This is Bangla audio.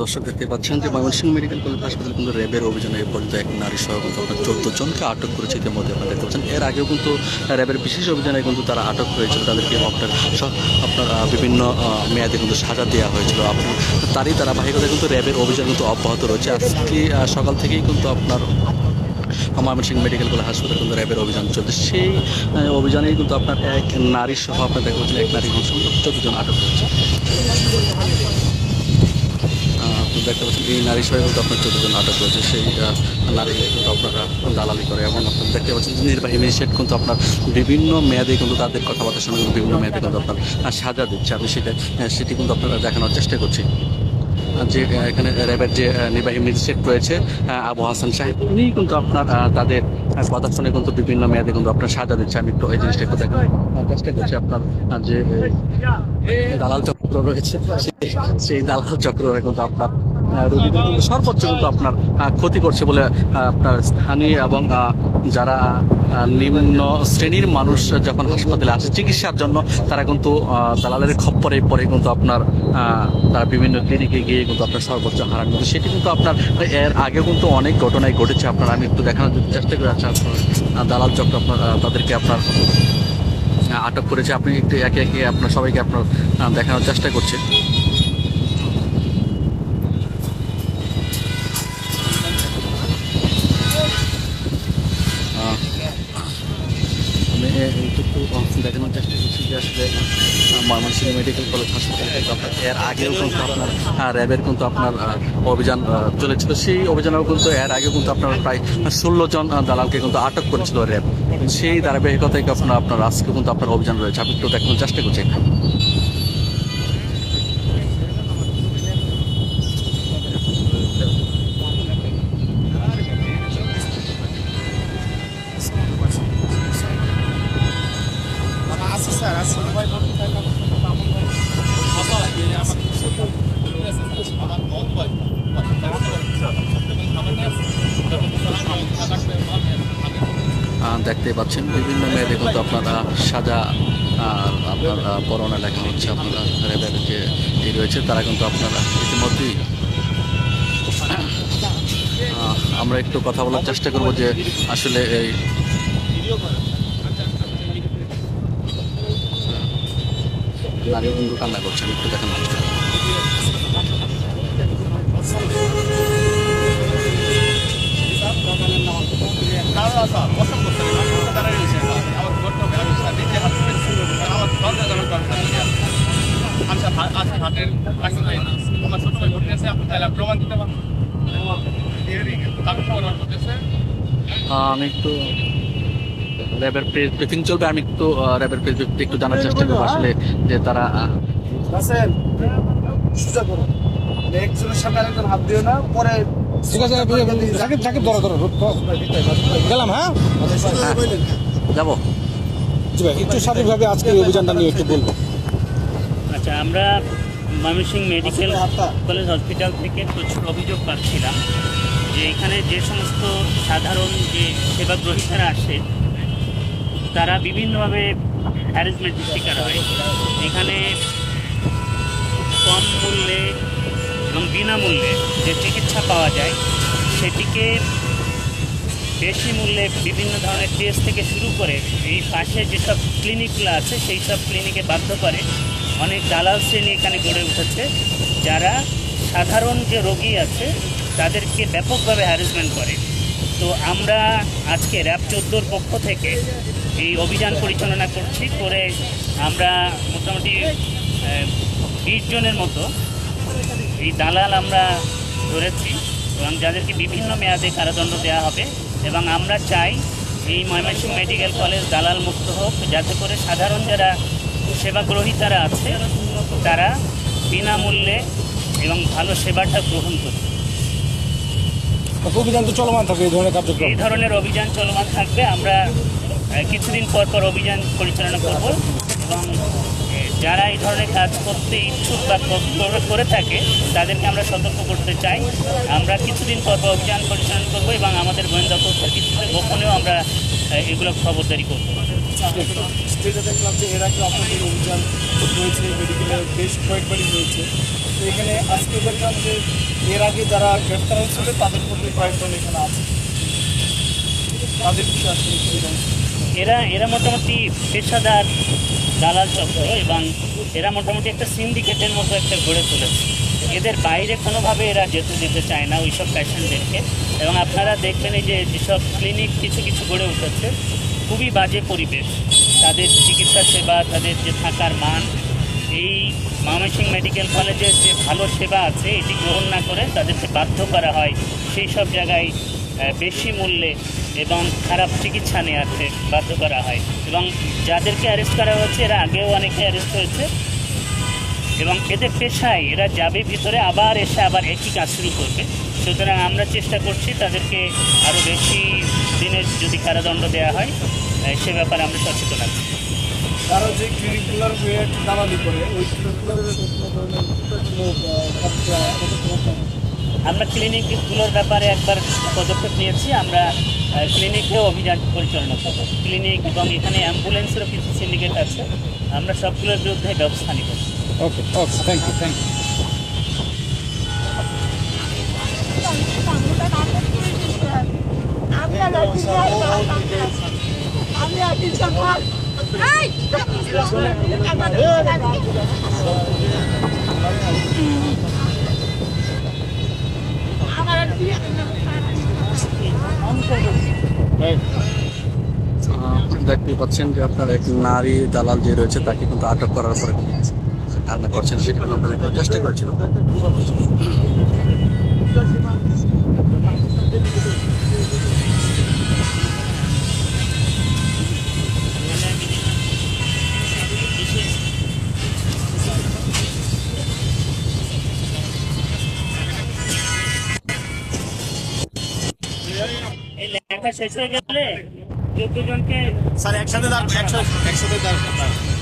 দর্শক দেখতে পাচ্ছেন যে ময়মনসিংহ মেডিকেল কলেজ হাসপাতালে কিন্তু র্যাবের অভিযানে এ পর্যন্ত এক নারী সহ কিন্তু আপনার 14 জনকে আটক করেছে। ইতিমধ্যে আপনারা দেখতে পাচ্ছেন, এর আগেও কিন্তু র্যাবের বিশেষ অভিযানে কিন্তু তারা আটক হয়েছিল। তাদেরকে আপনার বিভিন্ন মেয়াদে কিন্তু সাজা দেওয়া হয়েছিল। তারই ধারাবাহিকতায় কিন্তু র্যাবের অভিযান কিন্তু অব্যাহত রয়েছে। আজকে সকাল থেকেই কিন্তু আপনার ময়মনসিংহ মেডিকেল কলেজ হাসপাতালে কিন্তু র্যাবের অভিযান চলছে। সেই অভিযানেই কিন্তু আপনার এক নারী সহ আপনার দেখা যাচ্ছে এক নারী 14 জন আটক হয়েছে। আপনি দেখতে পাচ্ছেন এই নারী সহ কিন্তু আপনার 14 জন আটক হয়েছে। সেই নারী কিন্তু আপনারা দালালি করে এবং আপনারা দেখতে পাচ্ছেন যে নির্বাহী ম্যাজিস্ট্রেট কিন্তু আপনার বিভিন্ন মেয়াদে কিন্তু তাদের কথাবার্তার সঙ্গে বিভিন্ন মেয়াদে কিন্তু আপনার সাজা দিচ্ছে। আমি সেটি কিন্তু আপনারা দেখানোর চেষ্টা করছি। যে এখানে র্যাবের যে নির্বাহী ম্যাজিস্ট্রেট রয়েছে আবু হাসান সাহেব, উনি কিন্তু আপনার তাদের কথা শুনে কিন্তু বিভিন্ন মেয়াদে কিন্তু আপনার সাজা দিচ্ছে। আমি একটু এই জিনিসটা একটু দেখানোর চেষ্টা করছি। আপনার যে দালাল চক্র রয়েছে, সেই দালাল চক্ররা কিন্তু আপনার রোগীদের কিন্তু সর্বোচ্চ কিন্তু আপনার ক্ষতি করছে বলে আপনার স্থানীয় এবং যারা নিম্ন শ্রেণীর মানুষ যখন হাসপাতালে আসে চিকিৎসার জন্য, তারা কিন্তু দালালের খপ্পরে পরে কিন্তু আপনার তারা বিভিন্ন ক্লিনিকে গিয়ে কিন্তু আপনার সর্বোচ্চ হারান কিন্তু সেটি কিন্তু আপনার এর আগেও কিন্তু অনেক ঘটনায় ঘটেছে। আপনার আমি একটু দেখানোর চেষ্টা করে আছি। আপনার দালাল চক্র আপনার তাদেরকে আপনার আটক করেছে। আপনি একটু একে একে আপনার সবাইকে আপনার দেখানোর চেষ্টা করছে। আমি এইটুকু দেখানোর চেষ্টা করছি যে আসলে ময়মনসিংহ মেডিকেল কলেজ হাসপাতালে কিন্তু আপনার এর আগেও কিন্তু আপনার র্যাবের কিন্তু আপনার অভিযান চলেছিল। সেই অভিযানেও কিন্তু এর আগেও কিন্তু আপনার প্রায় 16 জন দালালকে কিন্তু আটক করেছিল র্যাব। সেই ধারাবাহিকতায় আপনার আজকে কিন্তু আপনার অভিযান রয়েছে। আমি একটু দেখানোর চেষ্টা করছি। দেখতে পাচ্ছেন বিভিন্ন মেয়েদে কিন্তু আপনারা সাজা আপনার পরনে লেখা হচ্ছে। আপনারা র্যাবের যে রয়েছে তারা কিন্তু আপনারা ইতিমধ্যেই আমরা একটু কথা বলার চেষ্টা করব যে আসলে এই নারী বন্ধু কান্না করছে। আমি একটু দেখানোর চেষ্টা করব। আমি একটু র্যাবের প্রেস ব্রিফিং চলবে। আমি একটু র্যাবের প্রেস ব্রিফিং একটু জানার চেষ্টা করবো আসলে যে তারা একজনের সামনে আরেকজন হাত দিও না, পরে ঠিক আছে যাকে ধরো গেলাম। হ্যাঁ যাবো একটু স্বাভাবিকভাবে আজকে এই অভিযানটা নিয়ে একটু বলবো। আচ্ছা, আমরা ময়মনসিংহ মেডিকেল কলেজ হসপিটাল থেকে প্রচুর অভিযোগ পাচ্ছিলাম যে এখানে যে সমস্ত সাধারণ যে সেবাগ্রহীতারা আসে তারা বিভিন্নভাবে হ্যারাসমেন্টের শিকার হয়। এখানে কম মূল্যে এবং বিনামূল্যে যে চিকিৎসা পাওয়া যায় সেটিকে বেশি মূল্যে বিভিন্ন ধরনের টেস্ট থেকে শুরু করে এই পাশে যেসব ক্লিনিকগুলো আছে সেই সব ক্লিনিকে বাধ্য করে অনেক দালাল শ্রেণী এখানে গড়ে উঠেছে, যারা সাধারণ যে রোগী আছে তাদেরকে ব্যাপকভাবে হ্যারাসমেন্ট করে। তো আমরা আজকে র্যাব 14 পক্ষ থেকে এই অভিযান পরিচালনা করছি। করে আমরা মোটামুটি 20 জনের মতো এই দালাল আমরা ধরেছি এবং যাদেরকে বিভিন্ন মেয়াদে কারাদণ্ড দেওয়া হবে। এবং আমরা চাই এই ময়মনসিংহ মেডিকেল কলেজ দালাল মুক্ত হোক, যাতে করে সাধারণ যারা সেবাগ্রহীতারা আছে তারা বিনামূল্যে এবং ভালো সেবাটা গ্রহণ করে। অভিযান তো চলমান থাকবে এই ধরনের কার্যক্রম, এই ধরনের অভিযান চলমান থাকবে। আমরা কিছুদিন পর পর অভিযান পরিচালনা করব এবং যারা এই ধরনের কাজ করতে ইচ্ছুক বা করে থাকে তাদেরকে আমরা সতর্ক করতে চাই। আমরা কিছুদিন পর পর অভিযান পরিচালনা করব এবং আমাদের গোয়েন্দা তথ্যের ভিত্তিতে গোপনেও আমরা এগুলো খবরদারি করবো। যেটা দেখলাম যে এর আগে আপনাদের অভিযান হয়েছে, মেডিকেলের বেশ কয়েকবারই হয়েছে, তো এখানে আজকে দেখলাম যে এর আগে যারা গ্রেফতার হয়েছিল তাদের মধ্যে কয়েকজন এখানে আছে, তাদের বিষয়ে আসলে কি জানেন? এরা মোটামুটি পেশাদার দালাল চক্র এবং এরা মোটামুটি একটা সিন্ডিকেটের মতো একটা গড়ে তুলেছে। এদের বাইরে কোনোভাবে এরা যেতে দিতে চায় না ওইসব পেশেন্টদেরকে। এবং আপনারা দেখবেন এই যে যেসব ক্লিনিক কিছু কিছু গড়ে উঠেছে, খুবই বাজে পরিবেশ, তাদের চিকিৎসা সেবা, তাদের যে থাকার মান, এই ময়মনসিংহ মেডিকেল কলেজের যে ভালো সেবা আছে এটি গ্রহণ না করে তাদেরকে বাধ্য করা হয় সেই সব জায়গায় বেশি মূল্যে এবং খারাপ চিকিৎসা নেওয়াতে বাধ্য করা হয়। এবং যাদেরকে অ্যারেস্ট করা হয়েছে এরা আগেও অনেকে অ্যারেস্ট হয়েছে এবং এদের পেশায় এরা যাবে ভিতরে আবার এসে আবার একই কাজ শুরু করবে। সুতরাং আমরা চেষ্টা করছি তাদেরকে আরও বেশি দিনের যদি কারাদণ্ড দেওয়া হয় সে ব্যাপারে আমরা সচেতন আছি। তারা যে ক্লিনিকগুলোর হয়ে দালালি করে ওই ক্লিনিকগুলোর আমরা ক্লিনিকগুলোর ব্যাপারে একবার পদক্ষেপ নিয়েছি। আমরা ক্লিনিকেও অভিযান পরিচালনা করব। ক্লিনিক এবং এখানে অ্যাম্বুলেন্সেরও কিছু সিন্ডিকেট আছে, আমরা সবগুলোর বিরুদ্ধে ব্যবস্থা নিব। ওকে ওকে, থ্যাংক ইউ থ্যাংক ইউ। দেখতে পাচ্ছেন যে আপনার এক নারী দালাল যে রয়েছে তাকে কিন্তু আটক করার পরে ধারণা করছেন, সেটা কিন্তু আপনারা একটু চেষ্টা করছিল। এই লেখা শেষ হয়ে গেলে 14 জনকে স্যার একসাথে দাঁড়ান, একসাথে দাঁড়ান।